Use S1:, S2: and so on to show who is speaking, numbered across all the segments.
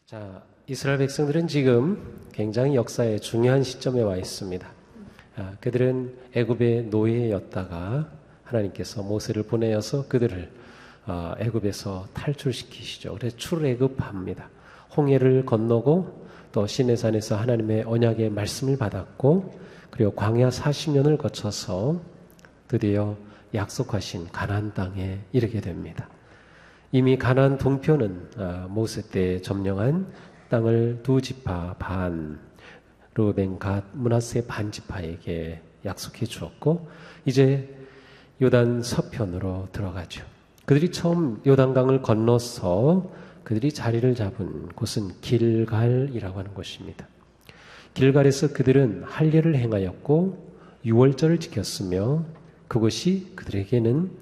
S1: 자, 이스라엘 백성들은 지금 굉장히 역사의 중요한 시점에 와 있습니다. 그들은 애굽의 노예였다가 하나님께서 모세를 보내어서 그들을 애굽에서 탈출시키시죠. 그래서 출애굽합니다. 홍해를 건너고 또 시내산에서 하나님의 언약의 말씀을 받았고, 그리고 광야 40년을 거쳐서 드디어 약속하신 가나안 땅에 이르게 됩니다. 이미 가나안 동편은 모세 때 점령한 땅을 두 지파 반, 르우벤, 갓, 므낫세 반 지파에게 약속해 주었고, 이제 요단 서편으로 들어가죠. 그들이 처음 요단강을 건너서 그들이 자리를 잡은 곳은 길갈이라고 하는 곳입니다. 길갈에서 그들은 할례를 행하였고 유월절을 지켰으며 그것이 그들에게는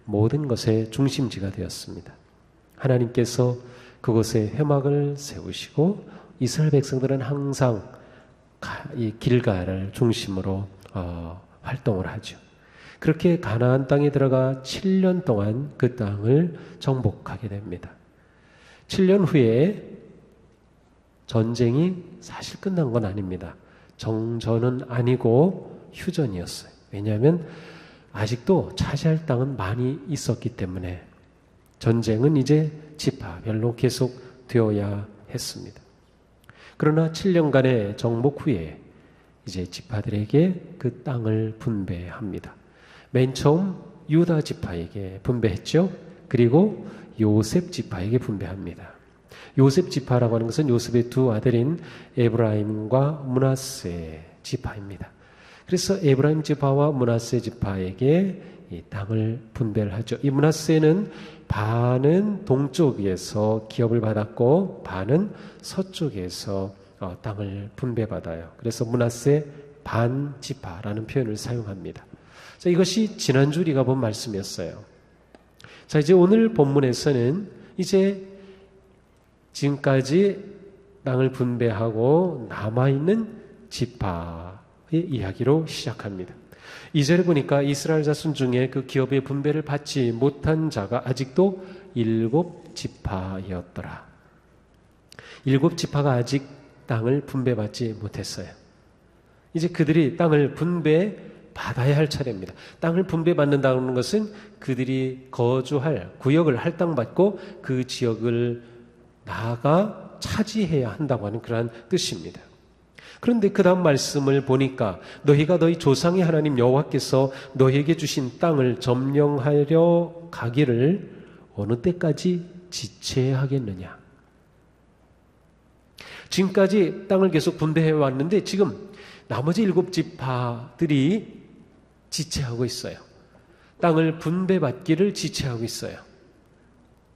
S1: 모든 것의 중심지가 되었습니다. 하나님께서 그곳에 회막을 세우시고 이스라엘 백성들은 항상 이 길갈을 중심으로 활동을 하죠. 그렇게 가나안 땅에 들어가 7년 동안 그 땅을 정복하게 됩니다. 7년 후에 전쟁이 사실 끝난 건 아닙니다. 정전은 아니고 휴전이었어요. 왜냐하면 아직도 차지할 땅은 많이 있었기 때문에 전쟁은 이제 지파별로 계속 되어야 했습니다. 그러나 7년간의 정복 후에 이제 지파들에게 그 땅을 분배합니다. 맨 처음 유다 지파에게 분배했죠. 그리고 요셉 지파에게 분배합니다. 요셉 지파라고 하는 것은 요셉의 두 아들인 에브라임과 므낫세 지파입니다. 그래서 에브라임 지파와 므낫세 지파에게 이 땅을 분배를 하죠. 이 므낫세는 반은 동쪽에서 기업을 받았고 반은 서쪽에서 땅을 분배받아요. 그래서 므낫세 반 지파라는 표현을 사용합니다. 자, 이것이 지난주 우리가 본 말씀이었어요. 자, 이제 오늘 본문에서는 이제 지금까지 땅을 분배하고 남아있는 지파의 이야기로 시작합니다. 2절에 보니까 이스라엘 자손 중에 그 기업의 분배를 받지 못한 자가 아직도 7지파였더라. 7지파가 아직 땅을 분배받지 못했어요. 이제 그들이 땅을 분배받아야 할 차례입니다. 땅을 분배받는다는 것은 그들이 거주할 구역을 할당받고 그 지역을 나아가 차지해야 한다고 하는 그러한 뜻입니다. 그런데 그 다음 말씀을 보니까 너희가 너희 조상의 하나님 여호와께서 너희에게 주신 땅을 점령하려 가기를 어느 때까지 지체하겠느냐. 지금까지 땅을 계속 분배해 왔는데 지금 나머지 7지파들이 지체하고 있어요. 땅을 분배받기를 지체하고 있어요.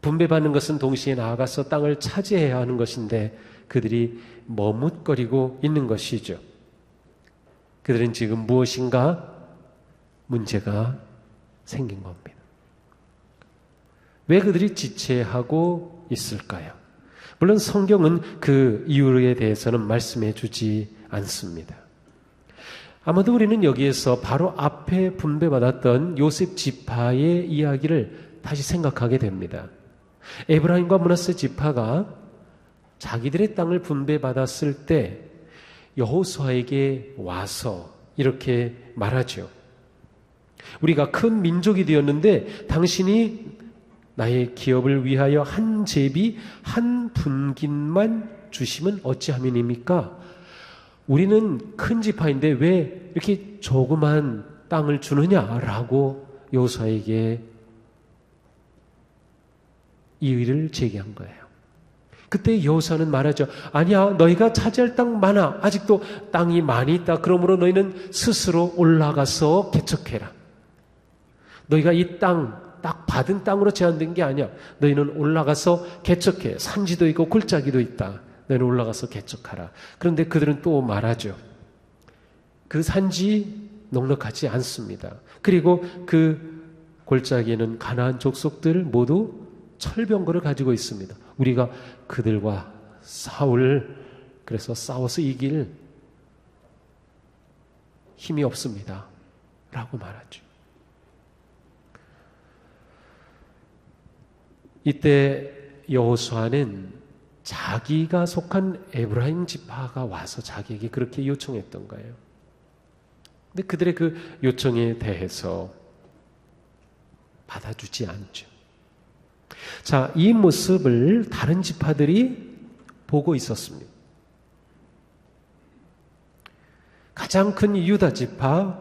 S1: 분배받는 것은 동시에 나아가서 땅을 차지해야 하는 것인데 그들이 머뭇거리고 있는 것이죠. 그들은 지금 무엇인가 문제가 생긴 겁니다. 왜 그들이 지체하고 있을까요? 물론 성경은 그 이유에 대해서는 말씀해 주지 않습니다. 아마도 우리는 여기에서 바로 앞에 분배받았던 요셉 지파의 이야기를 다시 생각하게 됩니다. 에브라임과 므낫세 지파가 자기들의 땅을 분배받았을 때 여호수아에게 와서 이렇게 말하죠. 우리가 큰 민족이 되었는데 당신이 나의 기업을 위하여 한 제비 한 분깃만 주시면 어찌함이니까? 우리는 큰 지파인데 왜 이렇게 조그만 땅을 주느냐라고 여호수아에게 이의를 제기한 거예요. 그때 여호수아는 말하죠. 아니야, 너희가 차지할 땅 많아. 아직도 땅이 많이 있다. 그러므로 너희는 스스로 올라가서 개척해라. 너희가 이 땅 딱 받은 땅으로 제한된 게 아니야. 너희는 올라가서 개척해. 산지도 있고 골짜기도 있다. 너희는 올라가서 개척하라. 그런데 그들은 또 말하죠. 그 산지 넉넉하지 않습니다. 그리고 그 골짜기에는 가나안 족속들 모두 철병거를 가지고 있습니다. 우리가 그들과 그래서 싸워서 이길 힘이 없습니다. 라고 말하죠. 이때 여호수아는 자기가 속한 에브라임 지파가 와서 자기에게 그렇게 요청했던 거예요. 근데 그들의 그 요청에 대해서 받아주지 않죠. 자, 이 모습을 다른 지파들이 보고 있었습니다. 가장 큰 유다 지파,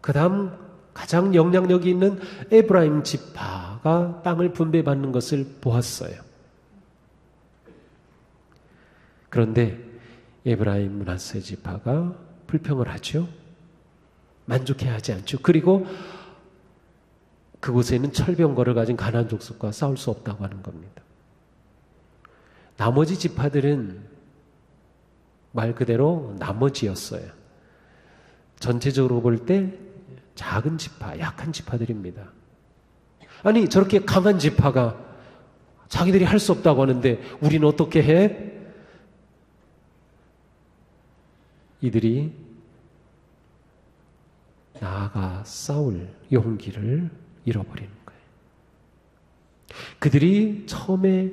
S1: 그 다음 가장 영향력이 있는 에브라임 지파가 땅을 분배받는 것을 보았어요. 그런데 에브라임 므낫세 지파가 불평을 하죠. 만족해하지 않죠. 그리고 그곳에 있는 철병거를 가진 가나안 족속과 싸울 수 없다고 하는 겁니다. 나머지 지파들은 말 그대로 나머지였어요. 전체적으로 볼 때 작은 지파, 약한 지파들입니다. 아니, 저렇게 강한 지파가 자기들이 할 수 없다고 하는데 우리는 어떻게 해? 이들이 나아가 싸울 용기를 잃어버리는 거예요. 그들이 처음에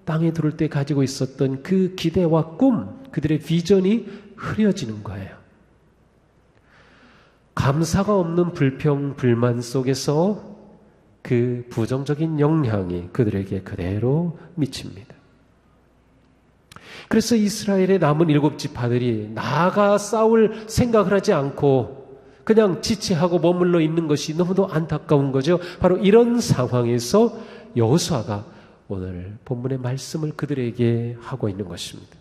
S1: 땅에 들어올 때 가지고 있었던 그 기대와 꿈, 그들의 비전이 흐려지는 거예요. 감사가 없는 불평, 불만 속에서 그 부정적인 영향이 그들에게 그대로 미칩니다. 그래서 이스라엘의 남은 7지파들이 나아가 싸울 생각을 하지 않고 그냥 지체하고 머물러 있는 것이 너무도 안타까운 거죠. 바로 이런 상황에서 여호수아가 오늘 본문의 말씀을 그들에게 하고 있는 것입니다.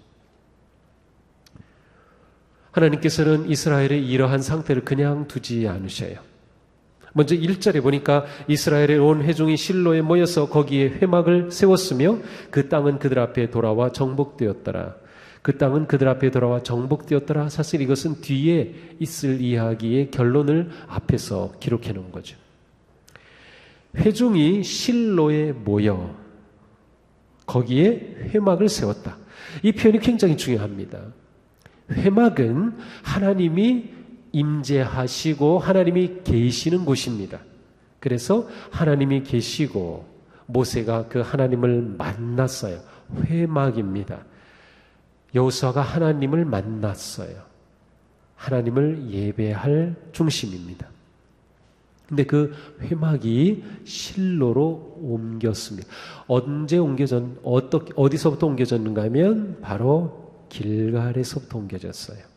S1: 하나님께서는 이스라엘의 이러한 상태를 그냥 두지 않으셔요. 먼저 1절에 보니까 이스라엘의 온 회중이 실로에 모여서 거기에 회막을 세웠으며 그 땅은 그들 앞에 돌아와 정복되었더라. 그 땅은 그들 앞에 돌아와 정복되었더라. 사실 이것은 뒤에 있을 이야기의 결론을 앞에서 기록해 놓은 거죠. 회중이 실로에 모여 거기에 회막을 세웠다. 이 표현이 굉장히 중요합니다. 회막은 하나님이 임재하시고 하나님이 계시는 곳입니다. 그래서 하나님이 계시고 모세가 그 하나님을 만났어요. 회막입니다. 여호수아가 하나님을 만났어요. 하나님을 예배할 중심입니다. 근데 그 회막이 실로로 옮겼습니다. 어디서부터 옮겨졌는가 하면 바로 길갈에서부터 옮겨졌어요.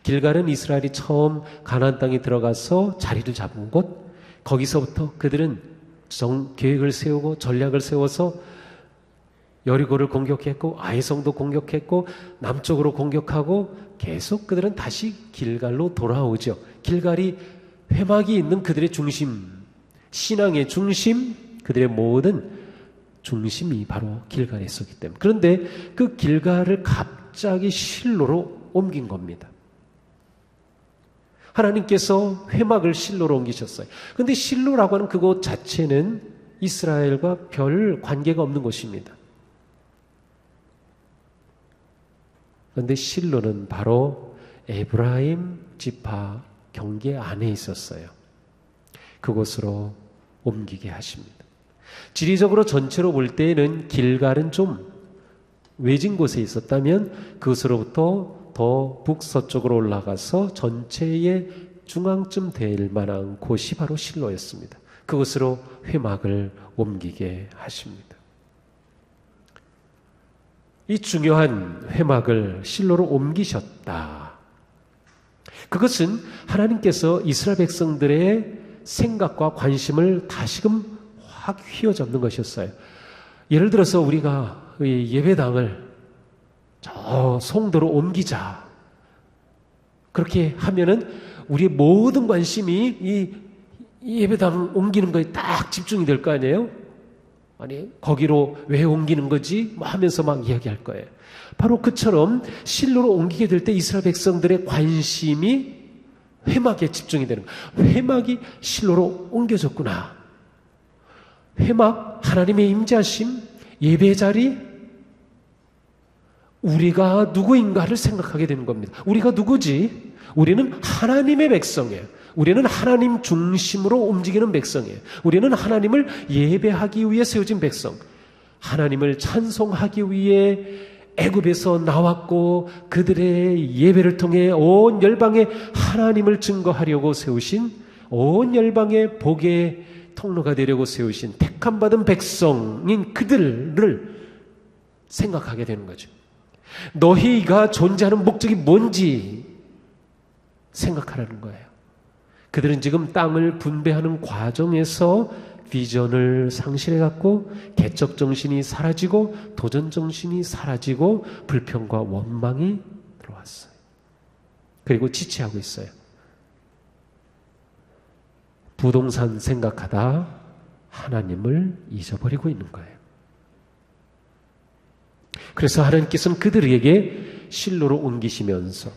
S1: 길갈은 이스라엘이 처음 가나안 땅에 들어가서 자리를 잡은 곳, 거기서부터 그들은 계획을 세우고 전략을 세워서 여리고를 공격했고 아이성도 공격했고 남쪽으로 공격하고 계속 그들은 다시 길갈로 돌아오죠. 길갈이 회막이 있는 그들의 중심, 신앙의 중심, 그들의 모든 중심이 바로 길갈에 있었기 때문에. 그런데 그 길갈을 갑자기 실로로 옮긴 겁니다. 하나님께서 회막을 실로로 옮기셨어요. 그런데 실로라고 하는 그곳 자체는 이스라엘과 별 관계가 없는 곳입니다. 그런데 실로는 바로 에브라임 지파 경계 안에 있었어요. 그곳으로 옮기게 하십니다. 지리적으로 전체로 볼 때에는 길갈은 좀 외진 곳에 있었다면 그것으로부터 더 북서쪽으로 올라가서 전체의 중앙쯤 될 만한 곳이 바로 실로였습니다. 그곳으로 회막을 옮기게 하십니다. 이 중요한 회막을 실로로 옮기셨다. 그것은 하나님께서 이스라엘 백성들의 생각과 관심을 다시금 확 휘어잡는 것이었어요. 예를 들어서 우리가 예배당을 저 송도로 옮기자. 그렇게 하면은 우리의 모든 관심이 이 예배당 옮기는 거에 딱 집중이 될 거 아니에요? 아니, 거기로 왜 옮기는 거지? 뭐 하면서 막 이야기할 거예요. 바로 그처럼 실로로 옮기게 될 때 이스라엘 백성들의 관심이 회막에 집중이 되는 거예요. 회막이 실로로 옮겨졌구나. 회막, 하나님의 임재하심, 예배 자리, 우리가 누구인가를 생각하게 되는 겁니다. 우리가 누구지? 우리는 하나님의 백성이에요. 우리는 하나님 중심으로 움직이는 백성이에요. 우리는 하나님을 예배하기 위해 세워진 백성, 하나님을 찬송하기 위해 애굽에서 나왔고 그들의 예배를 통해 온 열방에 하나님을 증거하려고 세우신, 온 열방의 복의 통로가 되려고 세우신 택함 받은 백성인 그들을 생각하게 되는 거죠. 너희가 존재하는 목적이 뭔지 생각하라는 거예요. 그들은 지금 땅을 분배하는 과정에서 비전을 상실해갖고 개척 정신이 사라지고 도전 정신이 사라지고 불평과 원망이 들어왔어요. 그리고 지체하고 있어요. 부동산 생각하다 하나님을 잊어버리고 있는 거예요. 그래서 하나님께서는 그들에게 실로로 옮기시면서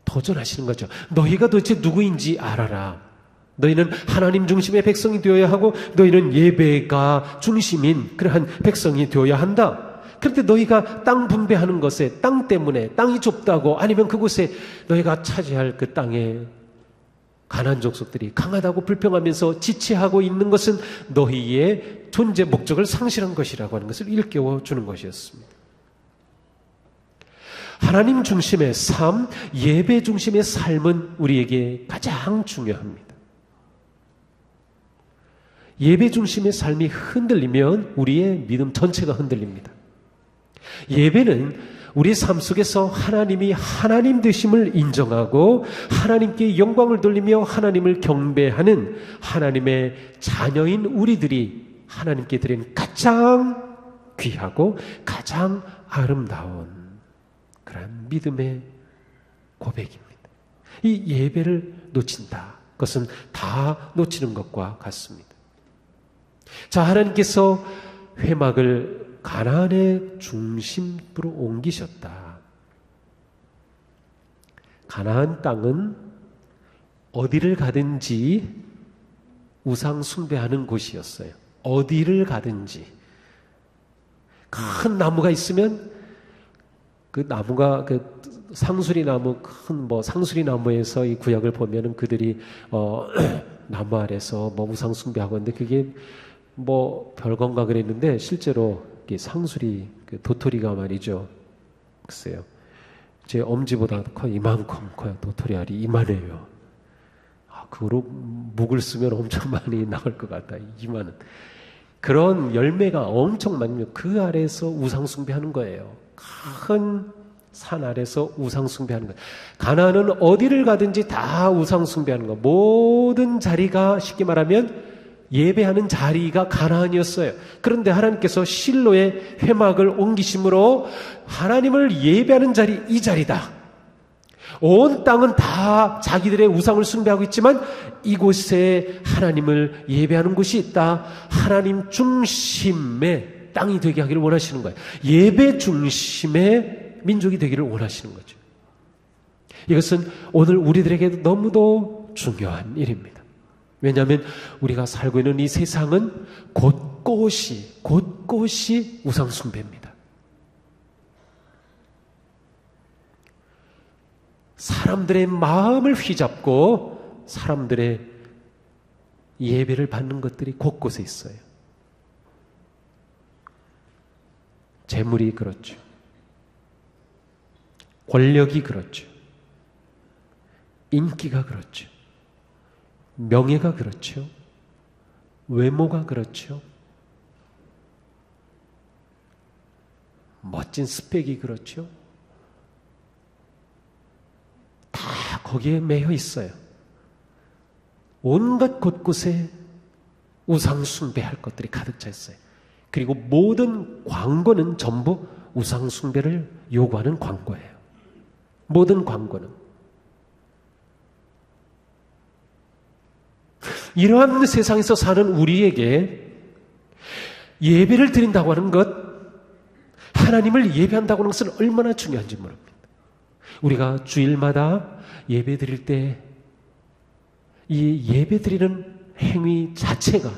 S1: 도전하시는 거죠. 너희가 도대체 누구인지 알아라. 너희는 하나님 중심의 백성이 되어야 하고 너희는 예배가 중심인 그러한 백성이 되어야 한다. 그런데 너희가 땅 분배하는 것에, 땅 때문에, 땅이 좁다고, 아니면 그곳에 너희가 차지할 그 땅에 가나안 족속들이 강하다고 불평하면서 지체하고 있는 것은 너희의 존재 목적을 상실한 것이라고 하는 것을 일깨워 주는 것이었습니다. 하나님 중심의 삶, 예배 중심의 삶은 우리에게 가장 중요합니다. 예배 중심의 삶이 흔들리면 우리의 믿음 전체가 흔들립니다. 예배는 우리 삶 속에서 하나님이 하나님 되심을 인정하고 하나님께 영광을 돌리며 하나님을 경배하는 하나님의 자녀인 우리들이 하나님께 드린 가장 귀하고 가장 아름다운 그런 믿음의 고백입니다. 이 예배를 놓친다. 그것은 다 놓치는 것과 같습니다. 자, 하나님께서 회막을 가나안의 중심부로 옮기셨다. 가나안 땅은 어디를 가든지 우상 숭배하는 곳이었어요. 어디를 가든지 큰 나무가 있으면 그 나무가 그 상수리 나무, 큰 상수리 나무에서 이 구약을 보면은 그들이 나무 아래서 우상 숭배하고 있는데 그게 별건가 그랬는데 실제로 상수리 그 도토리가 말이죠. 글쎄요. 제 엄지보다 이만큼 커요. 도토리 알이 이만해요. 그거로 묵을 쓰면 엄청 많이 나올 것 같다. 이만은. 그런 열매가 엄청 많으면 그 아래에서 우상 숭배하는 거예요. 큰 산 아래서 우상 숭배하는 거예요. 가나안은 어디를 가든지 다 우상 숭배하는 거예요. 모든 자리가 쉽게 말하면 예배하는 자리가 가나안이었어요. 그런데 하나님께서 실로의 회막을 옮기심으로 하나님을 예배하는 자리, 이 자리다. 온 땅은 다 자기들의 우상을 숭배하고 있지만 이곳에 하나님을 예배하는 곳이 있다. 하나님 중심의 땅이 되게 하기를 원하시는 거예요. 예배 중심의 민족이 되기를 원하시는 거죠. 이것은 오늘 우리들에게도 너무도 중요한 일입니다. 왜냐하면 우리가 살고 있는 이 세상은 곳곳이 우상 숭배입니다. 사람들의 마음을 휘잡고 사람들의 예배를 받는 것들이 곳곳에 있어요. 재물이 그렇죠. 권력이 그렇죠. 인기가 그렇죠. 명예가 그렇죠. 외모가 그렇죠. 멋진 스펙이 그렇죠. 다 거기에 매여 있어요. 온갖 곳곳에 우상 숭배할 것들이 가득 차 있어요. 그리고 모든 광고는 전부 우상 숭배를 요구하는 광고예요. 모든 광고는. 이러한 세상에서 사는 우리에게 예배를 드린다고 하는 것, 하나님을 예배한다고 하는 것은 얼마나 중요한지 모릅니다. 우리가 주일마다 예배 드릴 때 이 예배 드리는 행위 자체가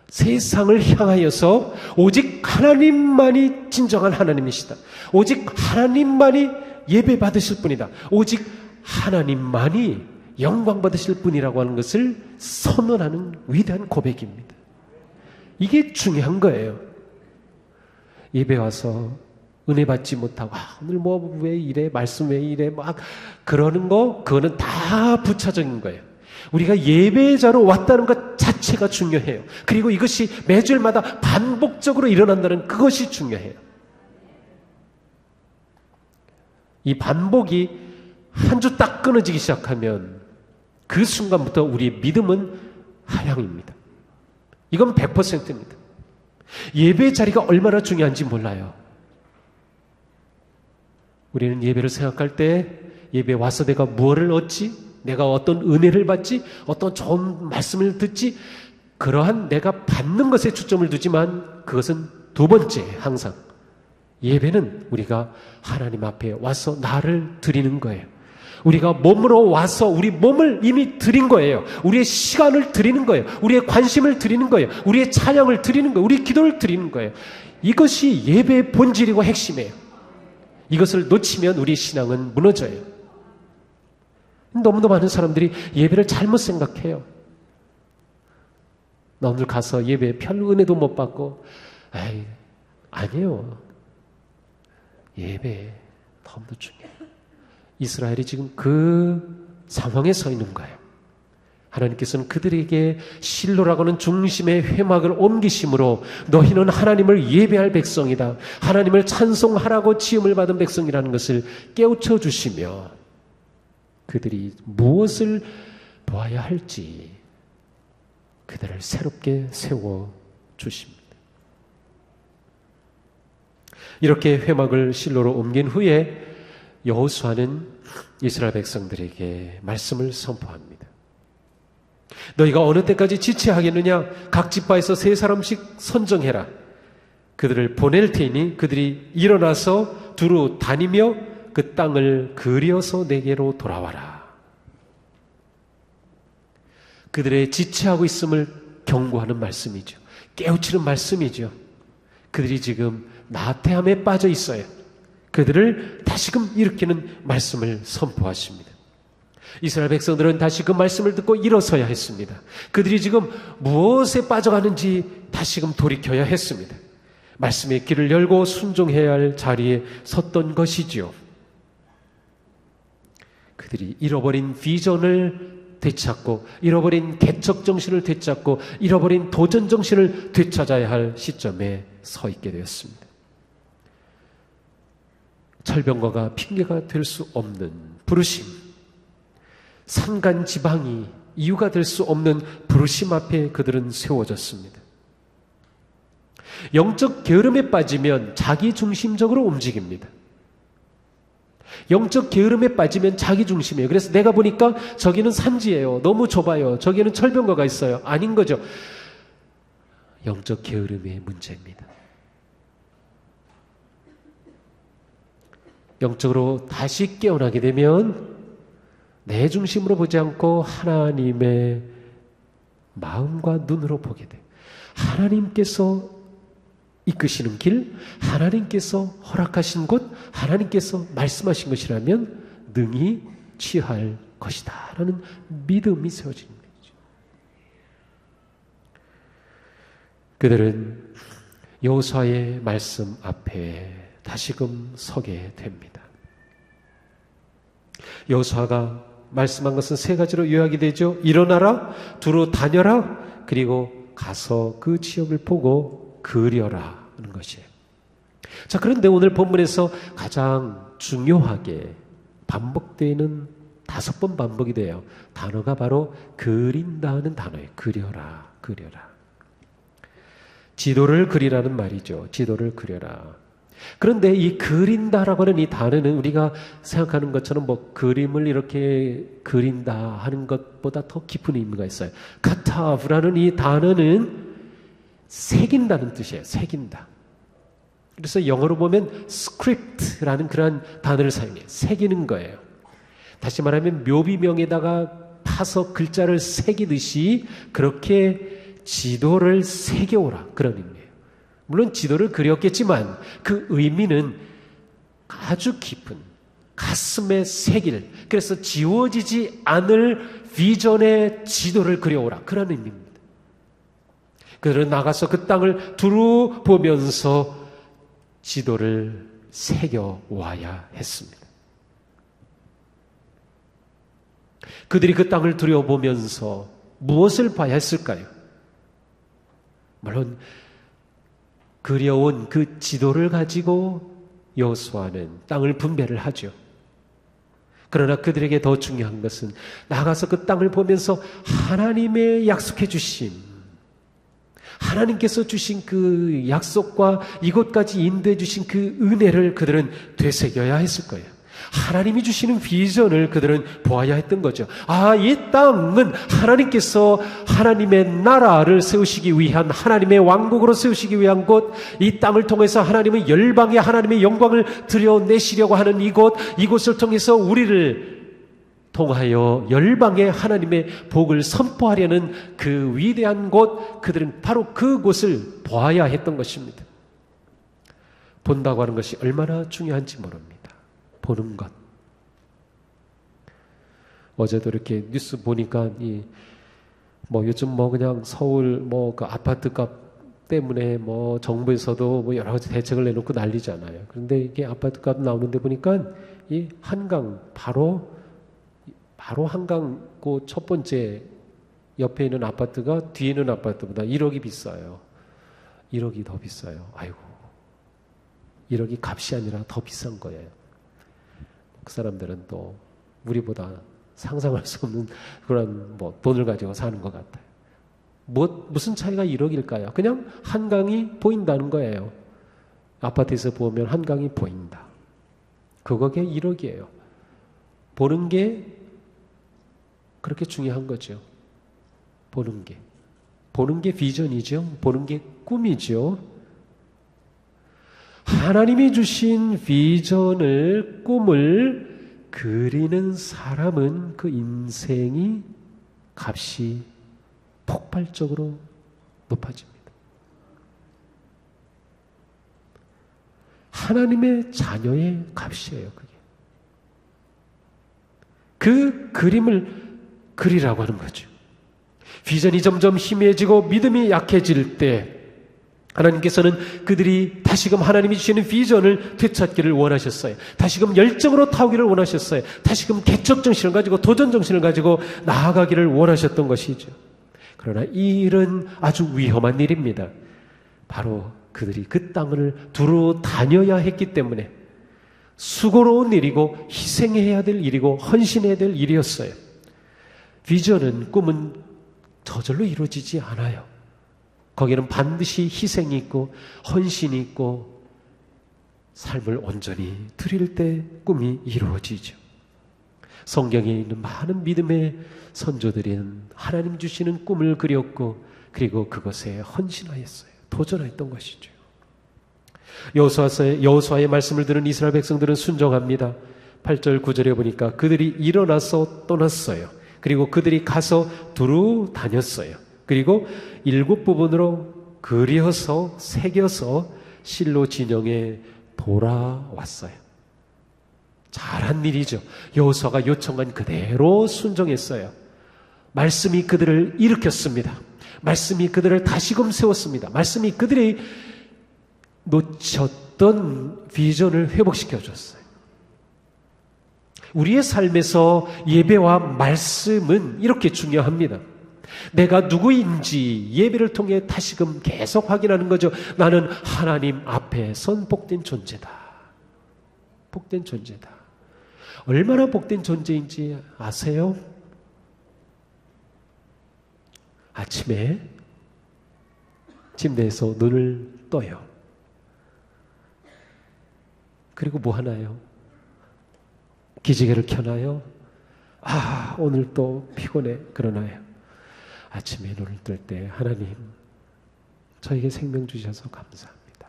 S1: 세상을 향하여서 오직 하나님만이 진정한 하나님이시다. 오직 하나님만이 예배 받으실 분이다. 오직 하나님만이 영광 받으실 분이라고 하는 것을 선언하는 위대한 고백입니다. 이게 중요한 거예요. 예배 와서 은혜 받지 못하고 오늘 뭐 왜 이래, 말씀 왜 이래 막 그러는 거, 그거는 다 부차적인 거예요. 우리가 예배자로 왔다는 것 자체가 중요해요. 그리고 이것이 매주일마다 반복적으로 일어난다는 그것이 중요해요. 이 반복이 한 주 딱 끊어지기 시작하면 그 순간부터 우리의 믿음은 하향입니다. 이건 100%입니다. 예배 자리가 얼마나 중요한지 몰라요. 우리는 예배를 생각할 때 예배 와서 내가 무엇을 얻지? 내가 어떤 은혜를 받지? 어떤 좋은 말씀을 듣지? 그러한 내가 받는 것에 초점을 두지만 그것은 두 번째 항상. 예배는 우리가 하나님 앞에 와서 나를 드리는 거예요. 우리가 몸으로 와서 우리 몸을 이미 드린 거예요. 우리의 시간을 드리는 거예요. 우리의 관심을 드리는 거예요. 우리의 찬양을 드리는 거예요. 우리의 기도를 드리는 거예요. 이것이 예배의 본질이고 핵심이에요. 이것을 놓치면 우리 신앙은 무너져요. 너무도 많은 사람들이 예배를 잘못 생각해요. 나 오늘 가서 예배 별 은혜도 못 받고, 아니에요. 예배 너무도 중요해요. 이스라엘이 지금 그 상황에 서 있는 거예요. 하나님께서는 그들에게 실로라고 하는 중심의 회막을 옮기심으로 너희는 하나님을 예배할 백성이다. 하나님을 찬송하라고 지음을 받은 백성이라는 것을 깨우쳐 주시며 그들이 무엇을 보아야 할지 그들을 새롭게 세워 주십니다. 이렇게 회막을 실로로 옮긴 후에 여호수아는 이스라엘 백성들에게 말씀을 선포합니다. 너희가 어느 때까지 지체하겠느냐? 각 지파에서 3사람씩 선정해라. 그들을 보낼 테니 그들이 일어나서 두루 다니며 그 땅을 그려서 내게로 돌아와라. 그들의 지체하고 있음을 경고하는 말씀이죠. 깨우치는 말씀이죠. 그들이 지금 나태함에 빠져 있어요. 그들을 다시금 일으키는 말씀을 선포하십니다. 이스라엘 백성들은 다시 그 말씀을 듣고 일어서야 했습니다. 그들이 지금 무엇에 빠져가는지 다시금 돌이켜야 했습니다. 말씀의 길을 열고 순종해야 할 자리에 섰던 것이지요. 그들이 잃어버린 비전을 되찾고 잃어버린 개척 정신을 되찾고 잃어버린 도전 정신을 되찾아야 할 시점에 서 있게 되었습니다. 철병거가 핑계가 될 수 없는 부르심, 산간지방이 이유가 될 수 없는 부르심 앞에 그들은 세워졌습니다. 영적 게으름에 빠지면 자기중심적으로 움직입니다. 영적 게으름에 빠지면 자기중심이에요. 그래서 내가 보니까 저기는 산지예요. 너무 좁아요. 저기는 철병거가 있어요. 아닌 거죠. 영적 게으름의 문제입니다. 영적으로 다시 깨어나게 되면 내 중심으로 보지 않고 하나님의 마음과 눈으로 보게 돼요. 하나님께서 이끄시는 길, 하나님께서 허락하신 곳, 하나님께서 말씀하신 것이라면 능히 취할 것이다 라는 믿음이 세워진 거죠. 그들은 여호수아의 말씀 앞에 다시금 서게 됩니다. 여호수아가 말씀한 것은 3가지로 요약이 되죠. 일어나라, 두루 다녀라, 그리고 가서 그 지역을 보고 그려라 하는 것이에요. 자, 그런데 오늘 본문에서 가장 중요하게 반복되는 5번 반복이 돼요. 단어가 바로 그린다는 단어예요. 그려라, 그려라. 지도를 그리라는 말이죠. 지도를 그려라. 그런데 이 그린다라고 하는 이 단어는 우리가 생각하는 것처럼 뭐 그림을 이렇게 그린다 하는 것보다 더 깊은 의미가 있어요. 카타브라는 이 단어는 새긴다는 뜻이에요. 새긴다. 그래서 영어로 보면 script라는 그런 단어를 사용해요. 새기는 거예요. 다시 말하면 묘비명에다가 파서 글자를 새기듯이 그렇게 지도를 새겨오라 그런 의미예요. 물론 지도를 그렸겠지만 그 의미는 아주 깊은 가슴에 새길, 그래서 지워지지 않을 비전의 지도를 그려오라 그런 의미입니다. 그들은 나가서 그 땅을 두루 보면서 지도를 새겨와야 했습니다. 그들이 그 땅을 들여보면서 무엇을 봐야 했을까요? 물론 그려온 그 지도를 가지고 여호수아는 땅을 분배를 하죠. 그러나 그들에게 더 중요한 것은 나가서 그 땅을 보면서 하나님의 약속해 주신, 하나님께서 주신 그 약속과 이곳까지 인도해 주신 그 은혜를 그들은 되새겨야 했을 거예요. 하나님이 주시는 비전을 그들은 보아야 했던 거죠. 이 땅은 하나님께서 하나님의 나라를 세우시기 위한, 하나님의 왕국으로 세우시기 위한 곳, 이 땅을 통해서 하나님의 열방에 하나님의 영광을 드러내시려고 하는 이곳을 통해서 우리를 통하여 열방에 하나님의 복을 선포하려는 그 위대한 곳, 그들은 바로 그곳을 보아야 했던 것입니다. 본다고 하는 것이 얼마나 중요한지 모릅니다. 보는 것. 어제도 이렇게 뉴스 보니까 요즘 그냥 서울 그 아파트 값 때문에 정부에서도 여러 가지 대책을 내놓고 난리잖아요. 그런데 이게 아파트 값 나오는데 보니까 이 한강 바로 한강 그 첫 번째 옆에 있는 아파트가 뒤에 있는 아파트보다 1억이 비싸요. 1억이 더 비싸요. 아이고. 1억이 값이 아니라 더 비싼 거예요. 그 사람들은 또 우리보다 상상할 수 없는 그런 돈을 가지고 사는 것 같아요. 무슨 차이가 1억일까요? 그냥 한강이 보인다는 거예요. 아파트에서 보면 한강이 보인다. 그거게 1억이에요. 보는 게 그렇게 중요한 거죠. 보는 게 비전이죠. 보는 게 꿈이죠. 하나님이 주신 비전을, 꿈을 그리는 사람은 그 인생이 값이 폭발적으로 높아집니다. 하나님의 자녀의 값이에요, 그게. 그 그림을 그리라고 하는 거죠. 비전이 점점 희미해지고 믿음이 약해질 때 하나님께서는 그들이 다시금 하나님이 주시는 비전을 되찾기를 원하셨어요. 다시금 열정으로 타오기를 원하셨어요. 다시금 개척정신을 가지고 도전정신을 가지고 나아가기를 원하셨던 것이죠. 그러나 이 일은 아주 위험한 일입니다. 바로 그들이 그 땅을 두루 다녀야 했기 때문에 수고로운 일이고 희생해야 될 일이고 헌신해야 될 일이었어요. 비전은, 꿈은 저절로 이루어지지 않아요. 거기는 반드시 희생이 있고 헌신이 있고 삶을 온전히 드릴 때 꿈이 이루어지죠. 성경에 있는 많은 믿음의 선조들은 하나님 주시는 꿈을 그렸고 그리고 그것에 헌신하였어요. 도전했던 것이죠. 여호수아의 말씀을 들은 이스라엘 백성들은 순종합니다. 8절 9절에 보니까 그들이 일어나서 떠났어요. 그리고 그들이 가서 두루 다녔어요. 그리고 7부분으로 그려서 새겨서 실로 진영에 돌아왔어요. 잘한 일이죠. 여호수아가 요청한 그대로 순종했어요. 말씀이 그들을 일으켰습니다. 말씀이 그들을 다시금 세웠습니다. 말씀이 그들이 놓쳤던 비전을 회복시켜 줬어요. 우리의 삶에서 예배와 말씀은 이렇게 중요합니다. 내가 누구인지 예배를 통해 다시금 계속 확인하는 거죠. 나는 하나님 앞에 선 복된 존재다. 복된 존재다. 얼마나 복된 존재인지 아세요? 아침에 침대에서 눈을 떠요. 그리고 뭐 하나요? 기지개를 켜나요? 오늘 또 피곤해. 그러나요? 아침에 눈을 뜰 때 하나님, 저에게 생명 주셔서 감사합니다.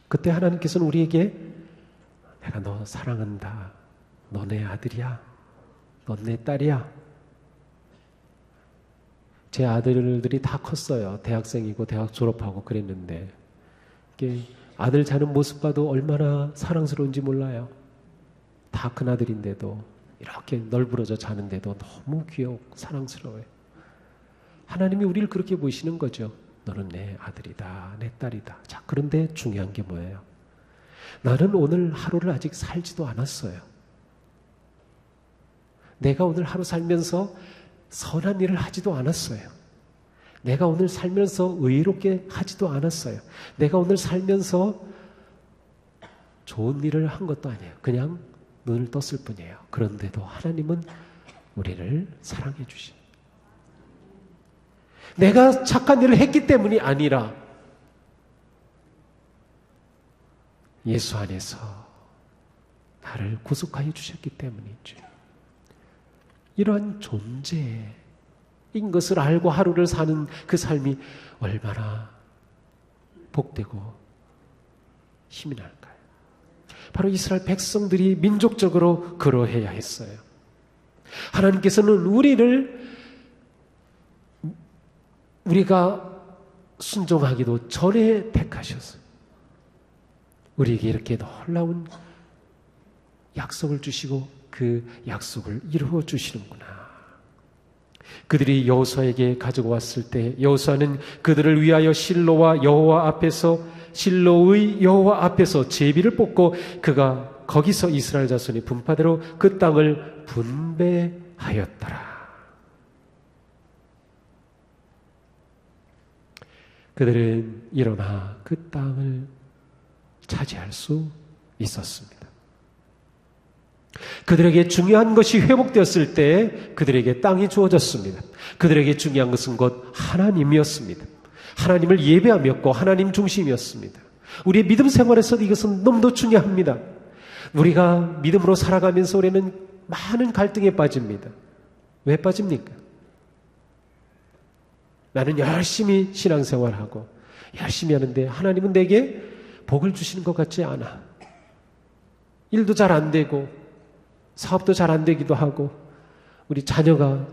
S1: 그때 하나님께서는 우리에게 내가 너 사랑한다. 너 내 아들이야. 너 내 딸이야. 제 아들들이 다 컸어요. 대학생이고 대학 졸업하고 그랬는데 이게 아들 자는 모습 봐도 얼마나 사랑스러운지 몰라요. 다 큰 아들인데도 이렇게 널브러져 자는데도 너무 귀엽고 사랑스러워요. 하나님이 우리를 그렇게 보시는 거죠. 너는 내 아들이다, 내 딸이다. 자, 그런데 중요한 게 뭐예요? 나는 오늘 하루를 아직 살지도 않았어요. 내가 오늘 하루 살면서 선한 일을 하지도 않았어요. 내가 오늘 살면서 의롭게 하지도 않았어요. 내가 오늘 살면서 좋은 일을 한 것도 아니에요. 그냥 눈을 떴을 뿐이에요. 그런데도 하나님은 우리를 사랑해 주신. 내가 착한 일을 했기 때문이 아니라 예수 안에서 나를 구속하여 주셨기 때문이죠. 이러한 존재인 것을 알고 하루를 사는 그 삶이 얼마나 복되고 힘이 날까요? 바로 이스라엘 백성들이 민족적으로 그러해야 했어요. 하나님께서는 우리가 순종하기도 전에 택하셨어요. 우리에게 이렇게 놀라운 약속을 주시고 그 약속을 이루어 주시는구나. 그들이 여호수아에게 가지고 왔을 때 여호수아는 그들을 위하여 실로의 여호와 앞에서 제비를 뽑고 그가 거기서 이스라엘 자손이 분파대로 그 땅을 분배하였더라. 그들은 일어나 그 땅을 차지할 수 있었습니다. 그들에게 중요한 것이 회복되었을 때 그들에게 땅이 주어졌습니다. 그들에게 중요한 것은 곧 하나님이었습니다. 하나님을 예배하였고 하나님 중심이었습니다. 우리의 믿음 생활에서도 이것은 너무도 중요합니다. 우리가 믿음으로 살아가면서 우리는 많은 갈등에 빠집니다. 왜 빠집니까? 나는 열심히 신앙생활하고 열심히 하는데 하나님은 내게 복을 주시는 것 같지 않아. 일도 잘 안 되고 사업도 잘 안 되기도 하고 우리 자녀가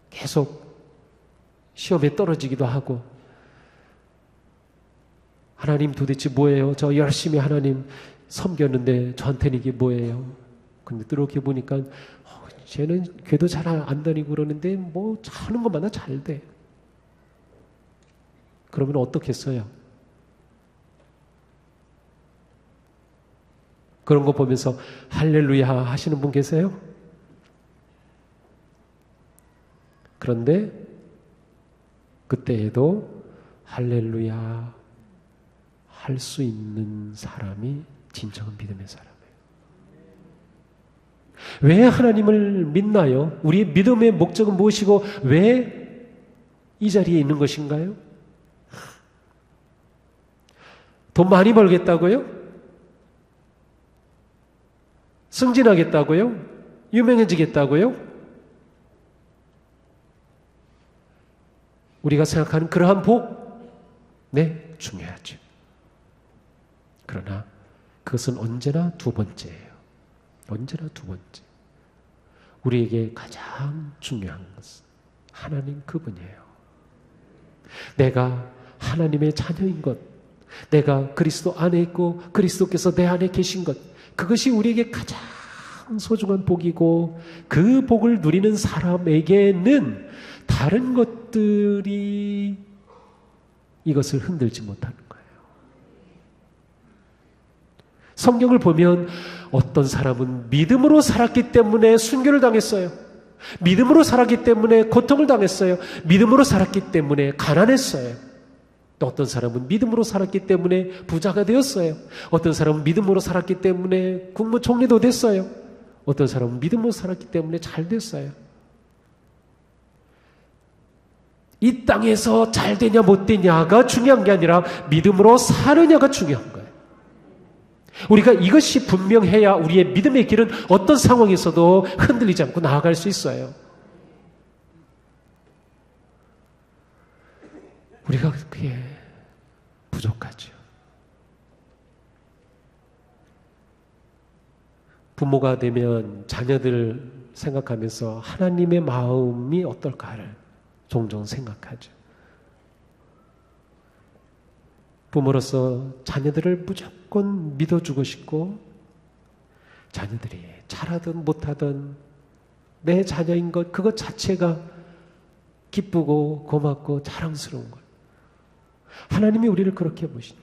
S1: 계속 시험에 떨어지기도 하고 하나님 도대체 뭐예요? 저 열심히 하나님 섬겼는데 저한테는 이게 뭐예요? 근데 이렇게 보니까 쟤는 걔도 잘 안 다니고 그러는데 뭐 하는 것마다 잘 돼. 그러면 어떻겠어요? 그런 거 보면서 할렐루야 하시는 분 계세요? 그런데 그때에도 할렐루야 할 수 있는 사람이 진정한 믿음의 사람이에요. 왜 하나님을 믿나요? 우리의 믿음의 목적은 무엇이고 왜 이 자리에 있는 것인가요? 돈 많이 벌겠다고요? 승진하겠다고요? 유명해지겠다고요? 우리가 생각하는 그러한 복? 네, 중요하죠. 그러나 그것은 언제나 두 번째예요. 언제나 두 번째. 우리에게 가장 중요한 것은 하나님 그분이에요. 내가 하나님의 자녀인 것, 내가 그리스도 안에 있고 그리스도께서 내 안에 계신 것, 그것이 우리에게 가장 소중한 복이고 그 복을 누리는 사람에게는 다른 것들이 이것을 흔들지 못하는 거예요. 성경을 보면 어떤 사람은 믿음으로 살았기 때문에 순교를 당했어요. 믿음으로 살았기 때문에 고통을 당했어요. 믿음으로 살았기 때문에 가난했어요. 또 어떤 사람은 믿음으로 살았기 때문에 부자가 되었어요. 어떤 사람은 믿음으로 살았기 때문에 국무총리도 됐어요. 어떤 사람은 믿음으로 살았기 때문에 잘 됐어요. 이 땅에서 잘 되냐 못 되냐가 중요한 게 아니라 믿음으로 사느냐가 중요한 거예요. 우리가 이것이 분명해야 우리의 믿음의 길은 어떤 상황에서도 흔들리지 않고 나아갈 수 있어요. 우리가 그게 부족하죠. 부모가 되면 자녀들 생각하면서 하나님의 마음이 어떨까를 종종 생각하죠. 부모로서 자녀들을 무조건 믿어주고 싶고 자녀들이 잘하든 못하든 내 자녀인 것 그것 자체가 기쁘고 고맙고 자랑스러운 것. 하나님이 우리를 그렇게 보시니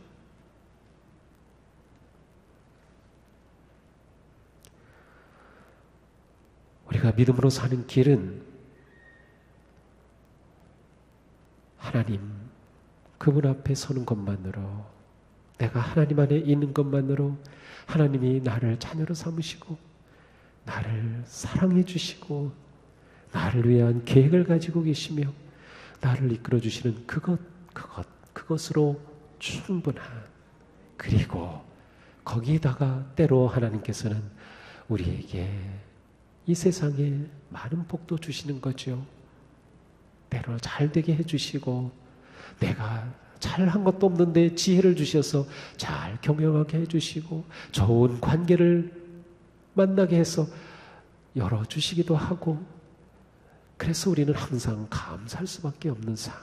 S1: 우리가 믿음으로 사는 길은 하나님, 그분 앞에 서는 것만으로, 내가 하나님 안에 있는 것만으로 하나님이 나를 자녀로 삼으시고 나를 사랑해 주시고 나를 위한 계획을 가지고 계시며 나를 이끌어 주시는 그것으로 충분한, 그리고 거기에다가 때로 하나님께서는 우리에게 이 세상에 많은 복도 주시는 거죠. 때로 잘 되게 해주시고, 내가 잘한 것도 없는데 지혜를 주셔서 잘 경영하게 해주시고, 좋은 관계를 만나게 해서 열어주시기도 하고, 그래서 우리는 항상 감사할 수밖에 없는 삶.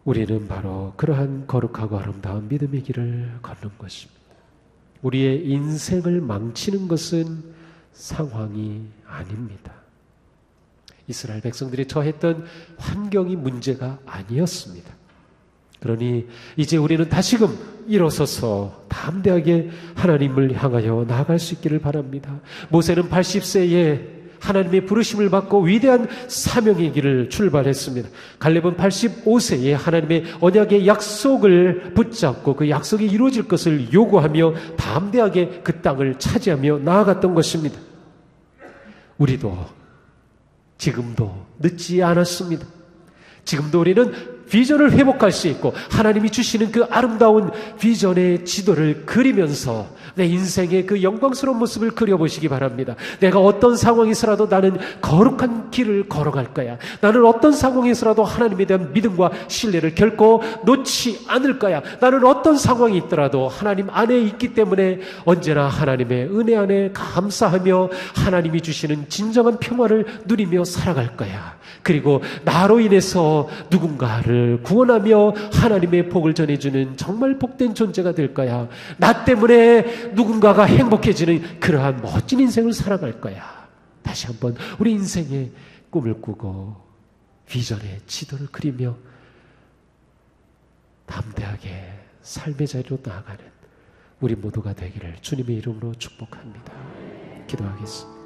S1: 우리는 바로 그러한 거룩하고 아름다운 믿음의 길을 걷는 것입니다. 우리의 인생을 망치는 것은 상황이 아닙니다. 이스라엘 백성들이 처했던 환경이 문제가 아니었습니다. 그러니 이제 우리는 다시금 일어서서 담대하게 하나님을 향하여 나아갈 수 있기를 바랍니다. 모세는 80세에 하나님의 부르심을 받고 위대한 사명의 길을 출발했습니다. 갈렙은 85세에 하나님의 언약의 약속을 붙잡고 그 약속이 이루어질 것을 요구하며 담대하게 그 땅을 차지하며 나아갔던 것입니다. 우리도 지금도 늦지 않았습니다. 지금도 우리는 비전을 회복할 수 있고 하나님이 주시는 그 아름다운 비전의 지도를 그리면서 내 인생의 그 영광스러운 모습을 그려보시기 바랍니다. 내가 어떤 상황에서라도 나는 거룩한 길을 걸어갈 거야. 나는 어떤 상황에서라도 하나님에 대한 믿음과 신뢰를 결코 놓지 않을 거야. 나는 어떤 상황이 있더라도 하나님 안에 있기 때문에 언제나 하나님의 은혜 안에 감사하며 하나님이 주시는 진정한 평화를 누리며 살아갈 거야. 그리고 나로 인해서 누군가를 구원하며 하나님의 복을 전해주는 정말 복된 존재가 될 거야. 나 때문에 누군가가 행복해지는 그러한 멋진 인생을 살아갈 거야. 다시 한번 우리 인생의 꿈을 꾸고 비전의 지도를 그리며 담대하게 삶의 자리로 나아가는 우리 모두가 되기를 주님의 이름으로 축복합니다. 기도하겠습니다.